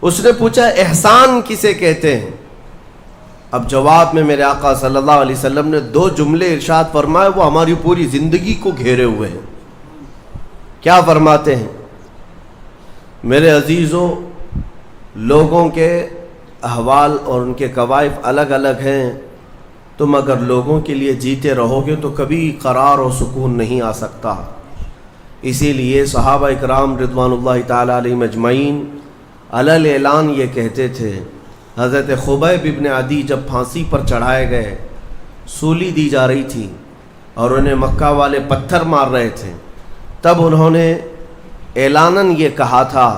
اس نے پوچھا احسان کسے کہتے ہیں؟ اب جواب میں میرے آقا صلی اللہ علیہ وسلم نے 2 جملے ارشاد فرمائے، وہ ہماری پوری زندگی کو گھیرے ہوئے ہیں۔ کیا فرماتے ہیں؟ میرے عزیزو، لوگوں کے احوال اور ان کے کوائف الگ الگ ہیں۔ تم اگر لوگوں کے لیے جیتے رہو گے تو کبھی قرار و سکون نہیں آ سکتا۔ اسی لیے صحابہ اکرام رضوان اللہ تعالیٰ علیہم اجمعین علی اعلان یہ کہتے تھے۔ حضرت خبیب ابن عدی جب پھانسی پر چڑھائے گئے، سولی دی جا رہی تھی اور انہیں مکہ والے پتھر مار رہے تھے، تب انہوں نے اعلاناً یہ کہا تھا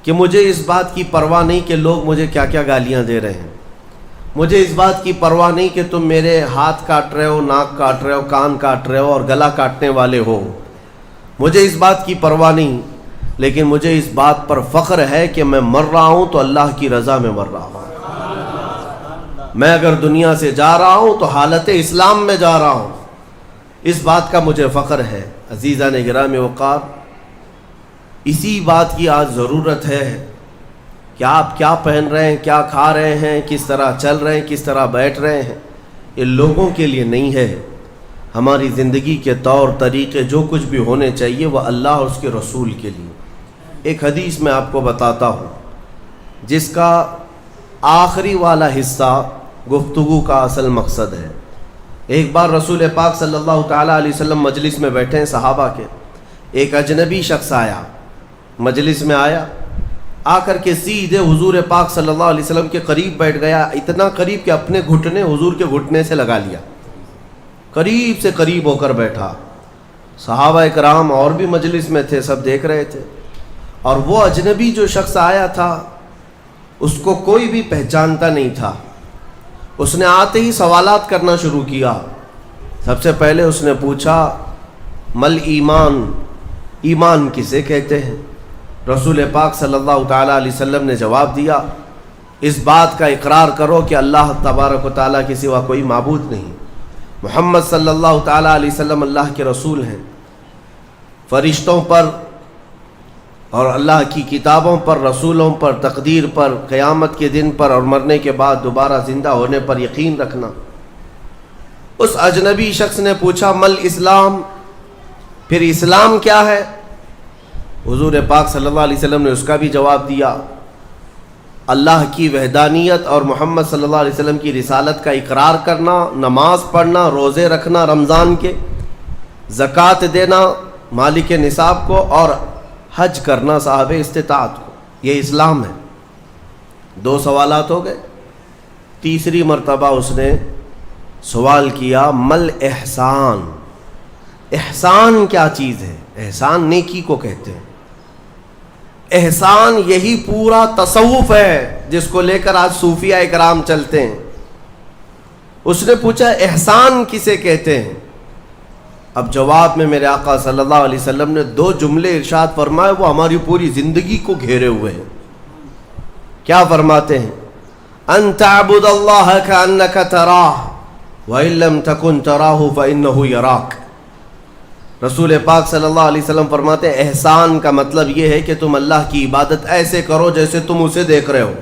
کہ مجھے اس بات کی پرواہ نہیں کہ لوگ مجھے کیا کیا گالیاں دے رہے ہیں، مجھے اس بات کی پرواہ نہیں کہ تم میرے ہاتھ کاٹ رہے ہو، ناک کاٹ رہے ہو، کان کاٹ رہے ہو اور گلا کاٹنے والے ہو، مجھے اس بات کی پرواہ نہیں، لیکن مجھے اس بات پر فخر ہے کہ میں مر رہا ہوں تو اللہ کی رضا میں مر رہا ہوں۔ میں اگر دنیا سے جا رہا ہوں تو حالت اسلام میں جا رہا ہوں، اس بات کا مجھے فخر ہے۔ عزیزان گرامی وقار، اسی بات کی آج ضرورت ہے کہ آپ کیا پہن رہے ہیں، کیا کھا رہے ہیں، کس طرح چل رہے ہیں، کس طرح بیٹھ رہے ہیں، یہ لوگوں کے لیے نہیں ہے۔ ہماری زندگی کے طور طریقے جو کچھ بھی ہونے چاہیے وہ اللہ اور اس کے رسول کے لیے۔ ایک حدیث میں آپ کو بتاتا ہوں جس کا آخری والا حصہ گفتگو کا اصل مقصد ہے۔ ایک بار رسول پاک صلی اللہ تعالیٰ علیہ وسلم مجلس میں بیٹھے ہیں صحابہ کے، ایک اجنبی شخص آیا، مجلس میں آیا، آ کر کے سیدھے حضور پاک صلی اللہ علیہ وسلم کے قریب بیٹھ گیا، اتنا قریب کہ اپنے گھٹنے حضور کے گھٹنے سے لگا لیا، قریب سے قریب ہو کر بیٹھا۔ صحابہ اکرام اور بھی مجلس میں تھے، سب دیکھ رہے تھے، اور وہ اجنبی جو شخص آیا تھا اس کو کوئی بھی پہچانتا نہیں تھا۔ اس نے آتے ہی سوالات کرنا شروع کیا۔ سب سے پہلے اس نے پوچھا مل ایمان، ایمان کسے کہتے ہیں؟ رسول پاک صلی اللہ تعالیٰ علیہ وسلم نے جواب دیا، اس بات کا اقرار کرو کہ اللہ تبارک و تعالیٰ کے سوا کوئی معبود نہیں، محمد صلی اللہ تعالیٰ علیہ وسلم اللہ کے رسول ہیں، فرشتوں پر اور اللہ کی کتابوں پر، رسولوں پر، تقدیر پر، قیامت کے دن پر اور مرنے کے بعد دوبارہ زندہ ہونے پر یقین رکھنا۔ اس اجنبی شخص نے پوچھا مل اسلام، پھر اسلام کیا ہے؟ حضور پاک صلی اللہ علیہ وسلم نے اس کا بھی جواب دیا، اللہ کی وحدانیت اور محمد صلی اللہ علیہ وسلم کی رسالت کا اقرار کرنا، نماز پڑھنا، روزے رکھنا رمضان کے، زکوٰۃ دینا مالک نصاب کو، اور حج کرنا صاحب استطاعت کو، یہ اسلام ہے۔ 2 سوالات ہو گئے۔ تیسری مرتبہ اس نے سوال کیا مل احسان، احسان کیا چیز ہے؟ احسان نیکی کو کہتے ہیں، احسان یہی پورا تصوف ہے جس کو لے کر آج صوفیہ اکرام چلتے ہیں۔ اس نے پوچھا احسان کسے کہتے ہیں؟ اب جواب میں میرے آقا صلی اللہ علیہ وسلم نے 2 جملے ارشاد فرمائے، وہ ہماری پوری زندگی کو گھیرے ہوئے ہیں۔ کیا فرماتے ہیں؟ ان تعبد اللہ کأنک تراہ وإن لم تکن تراہ فإنہ یراک۔ رسول پاک صلی اللہ علیہ وسلم فرماتے ہیں احسان کا مطلب یہ ہے کہ تم اللہ کی عبادت ایسے کرو جیسے تم اسے دیکھ رہے ہو۔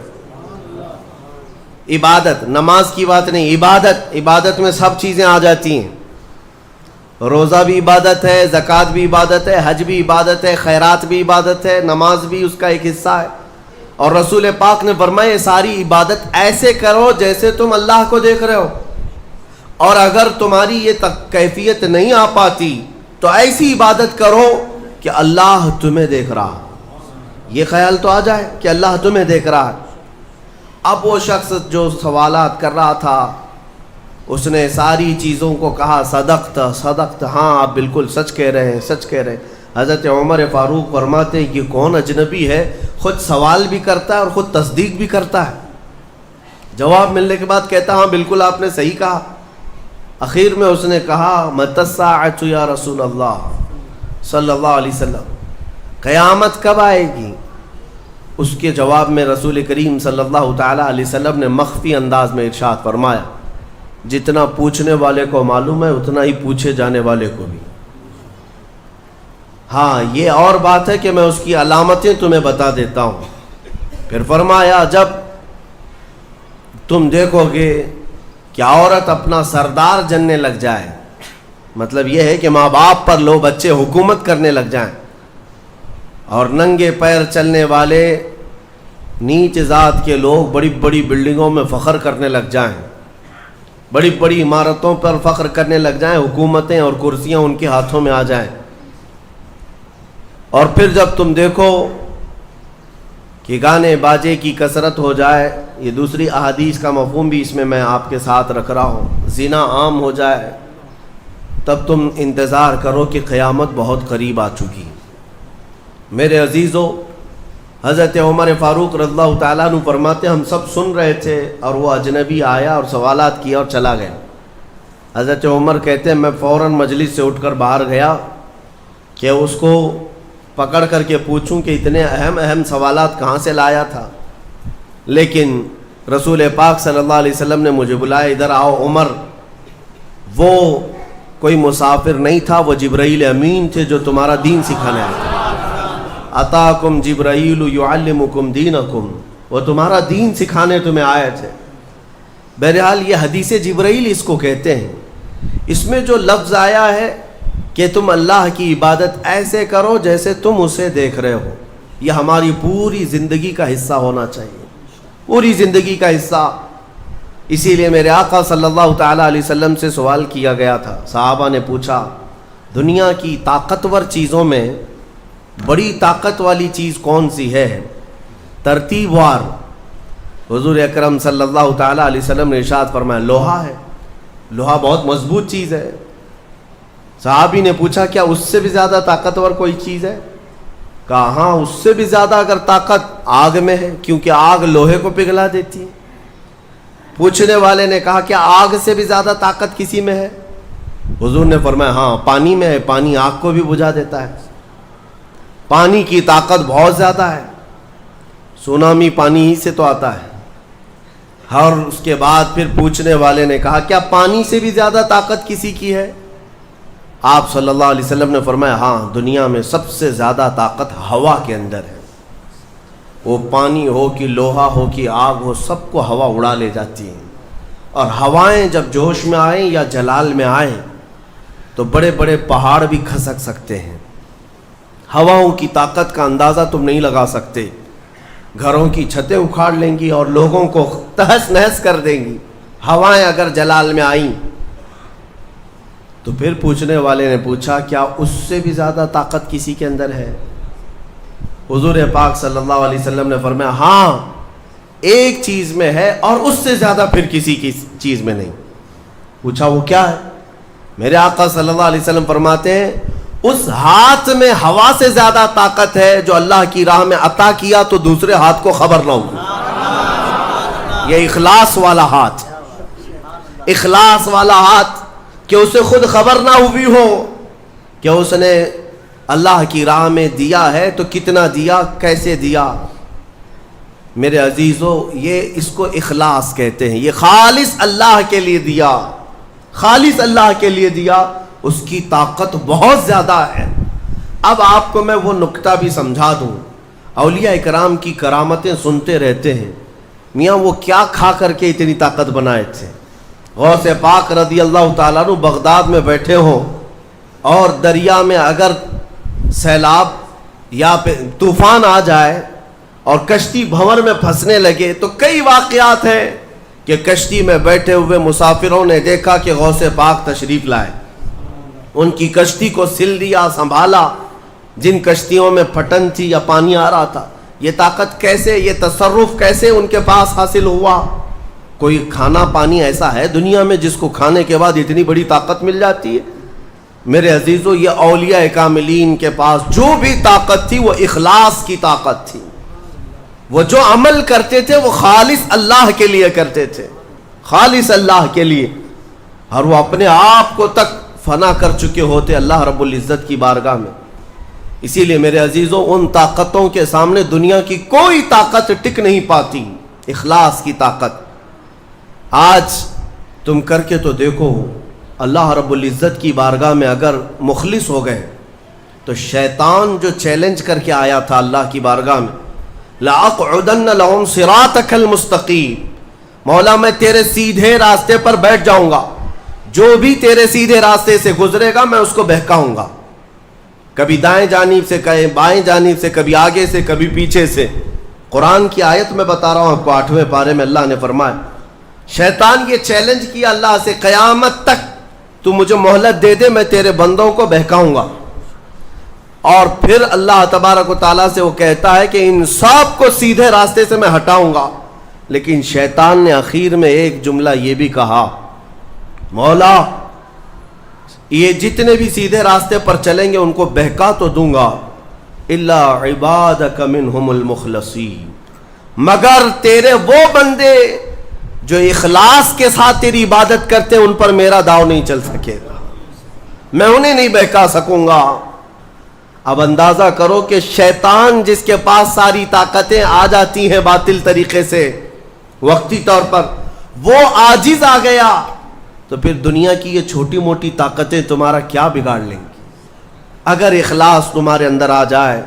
عبادت، نماز کی بات نہیں، عبادت، عبادت میں سب چیزیں آ جاتی ہیں۔ روزہ بھی عبادت ہے، زکوٰۃ بھی عبادت ہے، حج بھی عبادت ہے، خیرات بھی عبادت ہے، نماز بھی اس کا ایک حصہ ہے۔ اور رسول پاک نے فرمایا یہ ساری عبادت ایسے کرو جیسے تم اللہ کو دیکھ رہے ہو، اور اگر تمہاری یہ کیفیت نہیں آ پاتی تو ایسی عبادت کرو کہ اللہ تمہیں دیکھ رہا، یہ خیال تو آ جائے کہ اللہ تمہیں دیکھ رہا ہے۔ اب وہ شخص جو سوالات کر رہا تھا اس نے ساری چیزوں کو کہا صدقت صدقت، ہاں آپ بالکل سچ کہہ رہے ہیں، سچ کہہ رہے ہیں۔ حضرت عمر فاروق فرماتے ہیں یہ کون اجنبی ہے، خود سوال بھی کرتا ہے اور خود تصدیق بھی کرتا ہے۔ جواب ملنے کے بعد کہتا ہاں بالکل آپ نے صحیح کہا۔ اخیر میں اس نے کہا متی الساعۃ یا رسول اللہ صلی اللہ علیہ وسلم، قیامت کب آئے گی؟ اس کے جواب میں رسول کریم صلی اللہ تعالیٰ علیہ وسلم نے مخفی انداز میں ارشاد فرمایا جتنا پوچھنے والے کو معلوم ہے اتنا ہی پوچھے جانے والے کو بھی۔ ہاں یہ اور بات ہے کہ میں اس کی علامتیں تمہیں بتا دیتا ہوں، پھر فرمایا جب تم دیکھو گے کہ عورت اپنا سردار جننے لگ جائے، مطلب یہ ہے کہ ماں باپ پر لو بچے حکومت کرنے لگ جائیں، اور ننگے پیر چلنے والے نیچ ذات کے لوگ بڑی بڑی بلڈنگوں میں فخر کرنے لگ جائیں، بڑی بڑی عمارتوں پر فخر کرنے لگ جائیں، حکومتیں اور کرسیاں ان کے ہاتھوں میں آ جائیں، اور پھر جب تم دیکھو کہ گانے باجے کی کثرت ہو جائے، یہ دوسری احادیث کا مفہوم بھی اس میں آپ کے ساتھ رکھ رہا ہوں، زنا عام ہو جائے، تب تم انتظار کرو کہ قیامت بہت قریب آ چکی۔ میرے عزیزو، حضرت عمر فاروق رضی اللہ تعالیٰ عنہ فرماتے ہم سب سن رہے تھے اور وہ اجنبی آیا اور سوالات کیا اور چلا گیا۔ حضرت عمر کہتے ہیں میں فوراً مجلس سے اٹھ کر باہر گیا کہ اس کو پکڑ کر کے پوچھوں کہ اتنے اہم سوالات کہاں سے لایا تھا، لیکن رسول پاک صلی اللہ علیہ وسلم نے مجھے بلایا، ادھر آؤ عمر۔ وہ کوئی مسافر نہیں تھا، وہ جبرائیل امین تھے جو تمہارا دین سکھانے آئے تھے۔ اتاکم جبرائیل یعلمکم دینکم، وہ تمہارا دین سکھانے تمہیں آئے تھے۔ بہرحال یہ حدیث جبرائیل اس کو کہتے ہیں۔ اس میں جو لفظ آیا ہے کہ تم اللہ کی عبادت ایسے کرو جیسے تم اسے دیکھ رہے ہو، یہ ہماری پوری زندگی کا حصہ ہونا چاہیے، پوری زندگی کا حصہ۔ اسی لیے میرے آقا صلی اللہ تعالیٰ علیہ وسلم سے سوال کیا گیا تھا، صحابہ نے پوچھا دنیا کی طاقتور چیزوں میں بڑی طاقت والی چیز کون سی ہے؟ ترتیب وار حضور اکرم صلی اللہ تعالیٰ علیہ وسلم نے ارشاد فرمایا لوہا ہے، لوہا بہت مضبوط چیز ہے۔ صحابی نے پوچھا کیا اس سے بھی زیادہ طاقتور کوئی چیز ہے؟ کہا ہاں اس سے بھی زیادہ اگر طاقت آگ میں ہے، کیونکہ آگ لوہے کو پگھلا دیتی ہے۔ پوچھنے والے نے کہا کیا آگ سے بھی زیادہ طاقت کسی میں ہے؟ حضور نے فرمایا ہاں پانی میں ہے، پانی آگ کو بھی بجھا دیتا ہے، پانی کی طاقت بہت زیادہ ہے، سونامی پانی ہی سے تو آتا ہے۔ اور اس کے بعد پھر پوچھنے والے نے کہا کیا پانی سے بھی زیادہ طاقت کسی کی ہے؟ آپ صلی اللہ علیہ وسلم نے فرمایا ہاں دنیا میں سب سے زیادہ طاقت ہوا کے اندر ہے، وہ پانی ہو کہ لوہا ہو کہ آگ ہو، سب کو ہوا اڑا لے جاتی ہے، اور ہوائیں جب جوش میں آئیں یا جلال میں آئیں تو بڑے بڑے پہاڑ بھی کھسک سکتے ہیں۔ ہواؤں کی طاقت کا اندازہ تم نہیں لگا سکتے، گھروں کی چھتیں اکھاڑ لیں گی اور لوگوں کو تہس نہس کر دیں گی ہوائیں اگر جلال میں آئیں۔ تو پھر پوچھنے والے نے پوچھا کیا اس سے بھی زیادہ طاقت کسی کے اندر ہے؟ حضور پاک صلی اللہ علیہ وسلم نے فرمایا ہاں ایک چیز میں ہے اور اس سے زیادہ پھر کسی کی چیز میں نہیں۔ پوچھا وہ کیا ہے؟ میرے آقا صلی اللہ علیہ وسلم فرماتے ہیں اس ہاتھ میں ہوا سے زیادہ طاقت ہے جو اللہ کی راہ میں عطا کیا تو دوسرے ہاتھ کو خبر نہ ہوگی۔ یہ اخلاص والا ہاتھ، اخلاص والا ہاتھ کہ اسے خود خبر نہ ہوئی ہو کہ اس نے اللہ کی راہ میں دیا ہے تو کتنا دیا، کیسے دیا۔ میرے عزیزو یہ اس کو اخلاص کہتے ہیں، یہ خالص اللہ کے لیے دیا، خالص اللہ کے لیے دیا، اس کی طاقت بہت زیادہ ہے۔ اب آپ کو میں وہ نکتہ بھی سمجھا دوں، اولیاء اکرام کی کرامتیں سنتے رہتے ہیں، میاں وہ کیا کھا کر کے اتنی طاقت بنائے تھے۔ غوث پاک رضی اللہ تعالیٰ عنہ بغداد میں بیٹھے ہوں اور دریا میں اگر سیلاب یا طوفان آ جائے اور کشتی بھنور میں پھنسنے لگے تو کئی واقعات ہیں کہ کشتی میں بیٹھے ہوئے مسافروں نے دیکھا کہ غوث پاک تشریف لائے، ان کی کشتی کو سل دیا، سنبھالا۔ جن کشتیوں میں پھٹن تھی یا پانی آ رہا تھا، یہ طاقت کیسے، یہ تصرف کیسے ان کے پاس حاصل ہوا؟ کوئی کھانا پانی ایسا ہے دنیا میں جس کو کھانے کے بعد اتنی بڑی طاقت مل جاتی ہے؟ میرے عزیزو یہ اولیاء کاملین کے پاس جو بھی طاقت تھی وہ اخلاص کی طاقت تھی، وہ جو عمل کرتے تھے وہ خالص اللہ کے لیے کرتے تھے، خالص اللہ کے لیے، اور وہ اپنے آپ کو تک فنا کر چکے ہوتے اللہ رب العزت کی بارگاہ میں۔ اسی لیے میرے عزیزو ان طاقتوں کے سامنے دنیا کی کوئی طاقت ٹک نہیں پاتی، اخلاص کی طاقت۔ آج تم کر کے تو دیکھو، اللہ رب العزت کی بارگاہ میں اگر مخلص ہو گئے تو شیطان جو چیلنج کر کے آیا تھا اللہ کی بارگاہ میں، لَأَقْعُدَنَّ لَهُمْ صِرَاطَكَ الْمُسْتَقِيمَ، مولا میں تیرے سیدھے راستے پر بیٹھ جاؤں گا، جو بھی تیرے سیدھے راستے سے گزرے گا میں اس کو بہکاؤں گا، کبھی دائیں جانب سے، کبھی بائیں جانب سے، کبھی آگے سے، کبھی پیچھے سے۔ قرآن کی آیت میں بتا رہا ہوں آپ کو، 8ویں پارے میں اللہ نے فرمایا، شیطان یہ چیلنج کیا اللہ سے، قیامت تک تو مجھے مہلت دے دے، میں تیرے بندوں کو بہکاؤں گا۔ اور پھر اللہ تبارک و تعالیٰ سے وہ کہتا ہے کہ ان سب کو سیدھے راستے سے میں ہٹاؤں گا، لیکن شیطان نے آخر میں ایک جملہ یہ بھی کہا، مولا یہ جتنے بھی سیدھے راستے پر چلیں گے ان کو بہکا تو دوں گا، الا عبادک منہم المخلصین، مگر تیرے وہ بندے جو اخلاص کے ساتھ تیری عبادت کرتے ان پر میرا داؤ نہیں چل سکے گا، میں انہیں نہیں بہکا سکوں گا۔ اب اندازہ کرو کہ شیطان جس کے پاس ساری طاقتیں آ جاتی ہیں باطل طریقے سے وقتی طور پر، وہ عاجز آ گیا، تو پھر دنیا کی یہ چھوٹی موٹی طاقتیں تمہارا کیا بگاڑ لیں گی؟ اگر اخلاص تمہارے اندر آ جائے،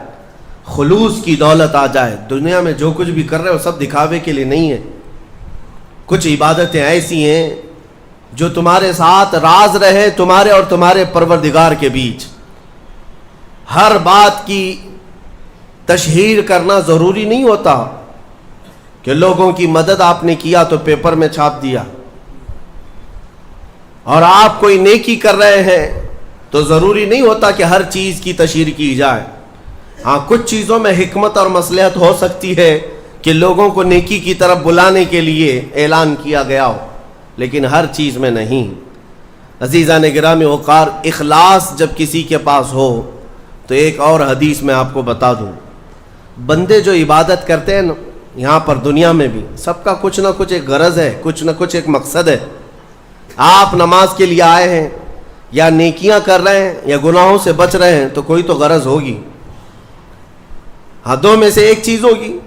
خلوص کی دولت آ جائے، دنیا میں جو کچھ بھی کر رہے ہو سب دکھاوے کے لیے نہیں ہے، کچھ عبادتیں ایسی ہیں جو تمہارے ساتھ راز رہے تمہارے اور تمہارے پروردگار کے بیچ۔ ہر بات کی تشہیر کرنا ضروری نہیں ہوتا کہ لوگوں کی مدد آپ نے کیا تو پیپر میں چھاپ دیا، اور آپ کوئی نیکی کر رہے ہیں تو ضروری نہیں ہوتا کہ ہر چیز کی تشہیر کی جائے۔ ہاں کچھ چیزوں میں حکمت اور مصلحت ہو سکتی ہے کہ لوگوں کو نیکی کی طرف بلانے کے لیے اعلان کیا گیا ہو، لیکن ہر چیز میں نہیں۔ عزیزان گرامی وقار، اخلاص جب کسی کے پاس ہو تو ایک اور حدیث میں آپ کو بتا دوں، بندے جو عبادت کرتے ہیں نا یہاں پر دنیا میں بھی، سب کا کچھ نہ کچھ ایک غرض ہے، کچھ نہ کچھ ایک مقصد ہے۔ آپ نماز کے لیے آئے ہیں یا نیکیاں کر رہے ہیں یا گناہوں سے بچ رہے ہیں تو کوئی تو غرض ہوگی، حدوں میں سے ایک چیز ہوگی،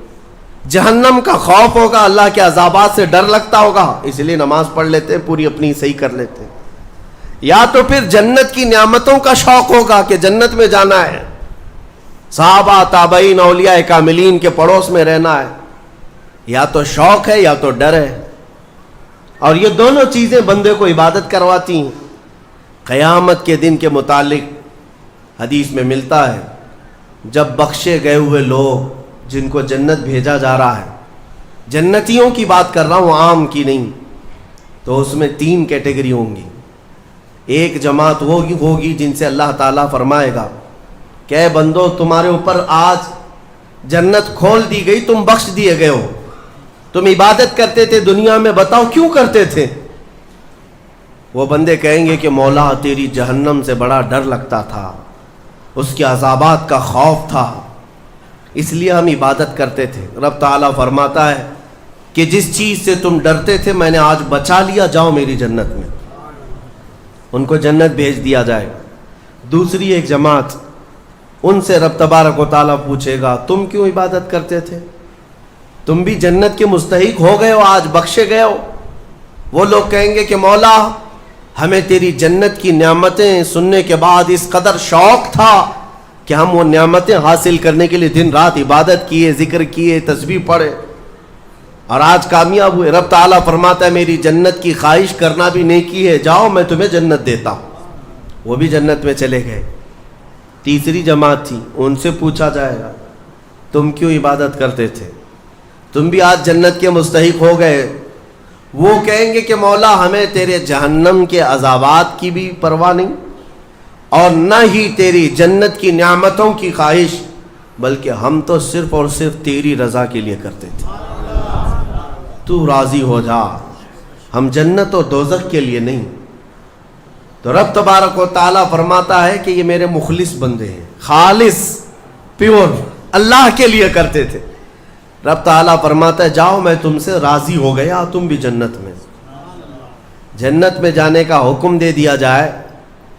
جہنم کا خوف ہوگا، اللہ کے عذابات سے ڈر لگتا ہوگا، اس لیے نماز پڑھ لیتے ہیں، پوری اپنی صحیح کر لیتے ہیں، یا تو پھر جنت کی نعمتوں کا شوق ہوگا کہ جنت میں جانا ہے، صحابہ تابعین اولیاء کاملین کے پڑوس میں رہنا ہے، یا تو شوق ہے یا تو ڈر ہے، اور یہ دونوں چیزیں بندے کو عبادت کرواتی ہیں۔ قیامت کے دن کے متعلق حدیث میں ملتا ہے، جب بخشے گئے ہوئے لوگ جن کو جنت بھیجا جا رہا ہے، جنتیوں کی بات کر رہا ہوں عام کی نہیں، تو اس میں 3 کیٹیگری ہوں گی۔ ایک جماعت وہ ہوگی جن سے اللہ تعالیٰ فرمائے گا کہ اے بندو تمہارے اوپر آج جنت کھول دی گئی، تم بخش دیے گئے ہو، تم عبادت کرتے تھے دنیا میں، بتاؤ کیوں کرتے تھے؟ وہ بندے کہیں گے کہ مولا تیری جہنم سے بڑا ڈر لگتا تھا، اس کے عذابات کا خوف تھا، اس لیے ہم عبادت کرتے تھے۔ رب تعالیٰ فرماتا ہے کہ جس چیز سے تم ڈرتے تھے میں نے آج بچا لیا، جاؤ میری جنت میں، ان کو جنت بھیج دیا جائے۔ دوسری ایک جماعت، ان سے رب تبارک و تعالیٰ پوچھے گا تم کیوں عبادت کرتے تھے؟ تم بھی جنت کے مستحق ہو گئے ہو، آج بخشے گئے ہو۔ وہ لوگ کہیں گے کہ مولا ہمیں تیری جنت کی نعمتیں سننے کے بعد اس قدر شوق تھا کہ ہم وہ نعمتیں حاصل کرنے کے لیے دن رات عبادت کیے، ذکر کیے، تسبیح پڑھے، اور آج کامیاب ہوئے۔ رب تعالیٰ فرماتا ہے میری جنت کی خواہش کرنا بھی نیکی ہے، جاؤ میں تمہیں جنت دیتا ہوں۔ وہ بھی جنت میں چلے گئے۔ تیسری جماعت تھی، ان سے پوچھا جائے گا تم کیوں عبادت کرتے تھے؟ تم بھی آج جنت کے مستحق ہو گئے۔ وہ کہیں گے کہ مولا ہمیں تیرے جہنم کے عذابات کی بھی پرواہ نہیں، اور نہ ہی تیری جنت کی نعمتوں کی خواہش، بلکہ ہم تو صرف اور صرف تیری رضا کے لیے کرتے تھے، تو راضی ہو جا، ہم جنت و دوزخ کے لیے نہیں۔ تو رب تبارک و تعالیٰ فرماتا ہے کہ یہ میرے مخلص بندے ہیں، خالص پیور اللہ کے لیے کرتے تھے۔ رب تعالیٰ فرماتا ہے جاؤ میں تم سے راضی ہو گیا، تم بھی جنت میں۔ جنت میں جانے کا حکم دے دیا جائے،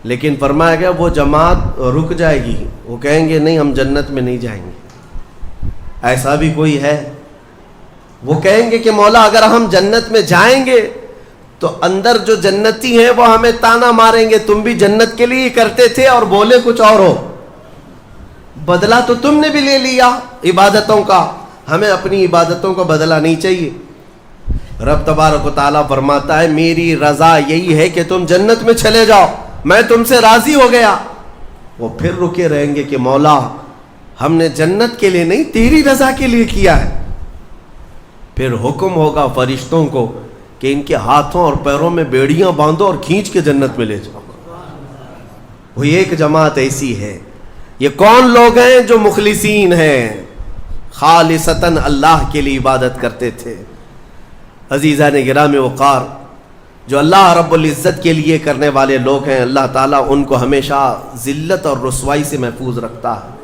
لیکن فرمایا گیا وہ جماعت رک جائے گی، وہ کہیں گے نہیں ہم جنت میں نہیں جائیں گے۔ ایسا بھی کوئی ہے؟ وہ کہیں گے کہ مولا اگر ہم جنت میں جائیں گے تو اندر جو جنتی ہیں وہ ہمیں تانا ماریں گے، تم بھی جنت کے لیے کرتے تھے اور بولے کچھ اور ہو، بدلہ تو تم نے بھی لے لیا عبادتوں کا، ہمیں اپنی عبادتوں کو بدلنا نہیں چاہیے. رب تبارک و تعالیٰ فرماتا ہے میری رضا یہی ہے کہ تم جنت میں چلے جاؤ, میں تم سے راضی ہو گیا. وہ پھر رکے رہیں گے کہ مولا ہم نے جنت کے لیے نہیں تیری رضا کے لیے کیا ہے. پھر حکم ہوگا فرشتوں کو کہ ان کے ہاتھوں اور پیروں میں بیڑیاں باندھو اور کھینچ کے جنت میں لے جاؤ. وہ ایک جماعت ایسی ہے. یہ کون لوگ ہیں جو مخلصین ہیں, خالصتاً اللہ کے لیے عبادت کرتے تھے. عزیزان گرامی وقار, جو اللہ رب العزت کے لیے کرنے والے لوگ ہیں, اللہ تعالیٰ ان کو ہمیشہ ذلت اور رسوائی سے محفوظ رکھتا ہے.